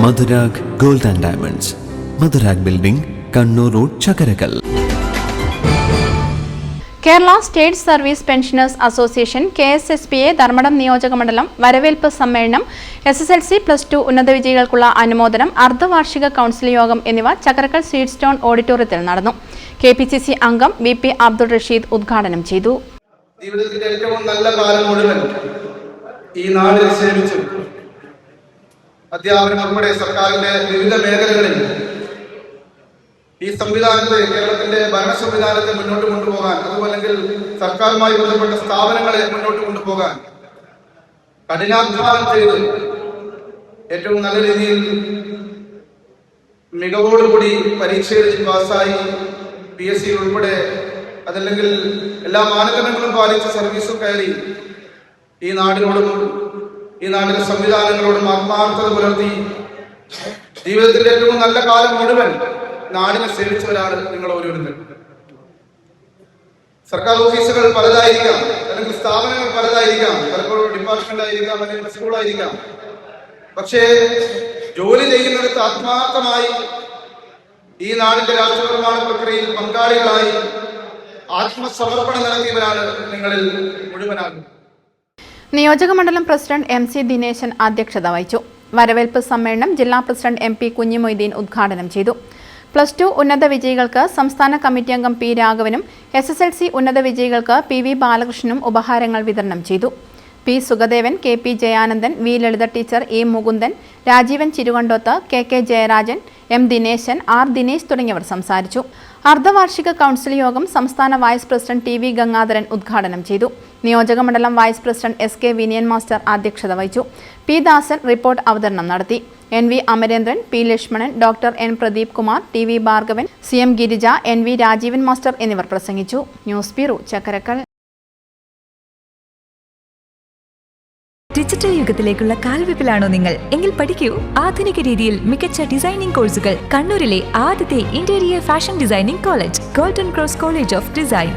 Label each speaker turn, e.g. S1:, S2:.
S1: Madhurag gold and diamonds, Madhurag building, Kannur road, Chakkarakal.
S2: Kerala state service pensioners association KSSPA Dharmadam നിയോജകമണ്ഡലം വരവേൽപ്പ് സമ്മേളനം, SSLC +2 ഉന്നത വിജയികൾക്കുള്ള അനുമോദനം, അർദ്ധവാർഷിക കൗൺസിൽ യോഗം എന്നിവ ചകരകൽ സ്വീറ്റ് സ്റ്റോൺ ഓഡിറ്റോറിയത്തിൽ നടന്നു. KPCC അംഗം VP അബ്ദുൾ റഷീദ് ഉദ്ഘാടനം ചെയ്തു.
S3: ജീവിതത്തിന്റെ ഏറ്റവും നല്ല കാലം മുഴുവൻ ഈ നാടിൽ സേവിച്ചു. അധ്യാപനം ഉൾപ്പെടെ സർക്കാരിന്റെ വിവിധ മേഖലകളിൽ ഈ സംവിധാനത്തെ, കേരളത്തിന്റെ ഭരണ സംവിധാനത്തെ മുന്നോട്ട് കൊണ്ടുപോകാൻ, അതുമല്ലെങ്കിൽ സർക്കാരുമായി ബന്ധപ്പെട്ട സ്ഥാപനങ്ങളെ മുന്നോട്ട് കൊണ്ടുപോകാൻ കഠിനാധ്വാനം ചെയ്ത് ഏറ്റവും നല്ല രീതിയിൽ മികവോടുകൂടി പരീക്ഷ എഴുതി പാസ്സായി PSC ഉൾപ്പെടെ അതല്ലെങ്കിൽ എല്ലാ മാനദണ്ഡങ്ങളും പാലിച്ച് സർവീസും കയറി ഈ നാടിനോടും ഈ നാടിന്റെ സംവിധാനങ്ങളോടും ആത്മാർത്ഥത പുലർത്തി ജീവിതത്തിന്റെ ഏറ്റവും നല്ല കാലം മുഴുവൻ നാടിനെ സേവിച്ചവരാണ് നിങ്ങൾ ഓരോരുത്തരും. സർക്കാർ ഓഫീസുകൾ പലതായിരിക്കാം, അല്ലെങ്കിൽ സ്ഥാപനങ്ങൾ പലതായിരിക്കാം, പലപ്പോഴും ഡിപ്പാർട്ട്മെന്റ് ആയിരിക്കാം, അല്ലെങ്കിൽ സ്കൂളായിരിക്കാം. പക്ഷേ ജോലി ചെയ്യുന്നിടത്ത് ആത്മാർത്ഥമായി ഈ നാടിന്റെ രാഷ്ട്രീയ നിർമ്മാണ പ്രക്രിയയിൽ പങ്കാളികളായി ആത്മസമർപ്പണം നടത്തിയവരാണ് നിങ്ങളിൽ മുഴുവനാകും.
S2: നിയോജകമണ്ഡലം പ്രസിഡന്റ് MC ദിനേശൻ അധ്യക്ഷത വഹിച്ചു. വരവേൽപ്പ് സമ്മേളനം ജില്ലാ പ്രസിഡന്റ് MP കുഞ്ഞിമൊയ്തീൻ ഉദ്ഘാടനം ചെയ്തു. +2 ഉന്നത വിജയികൾക്ക് സംസ്ഥാന കമ്മിറ്റി അംഗം P രാഘവനും SSLC ഉന്നത വിജയികൾക്ക് PV ബാലകൃഷ്ണനും ഉപഹാരങ്ങൾ വിതരണം ചെയ്തു. P Sugadevan, KP Jayanandan, V Lalitha teacher, E Mukundan, Rajeevan Chirukandoth, KK Jayarajan, M Dineshan, R Dinesh തുടങ്ങിയവർ സംസാരിച്ചു. അർദ്ധവാർഷിക കൗൺസിൽ യോഗം സംസ്ഥാന വൈസ് പ്രസിഡന്റ് TV ഗംഗാധരൻ ഉദ്ഘാടനം ചെയ്തു. നിയോജകമണ്ഡലം vice president SK Vinayan master അധ്യക്ഷത വഹിച്ചു. P ദാസൻ റിപ്പോർട്ട് അവതരണം നടത്തി. NV Amarendran, P Lakshmanan, doctor N Pradeep Kumar, TV Bhargavan, CM Girija, NV Rajeevan master എന്നിവർ പ്രസംഗിച്ചു. News bureau, Chakkarakkal.
S4: ഡിജിറ്റൽ യുഗത്തിലേക്കുള്ള കാൽവെപ്പിലാണോ നിങ്ങൾ? എങ്കിൽ പഠിക്കൂ. ആധുനിക രീതിയിൽ മികച്ച ഡിസൈനിംഗ് കോഴ്സുകൾ. കണ്ണൂരിലെ ആദ്യത്തെ interior fashion designing college, golden cross college of design.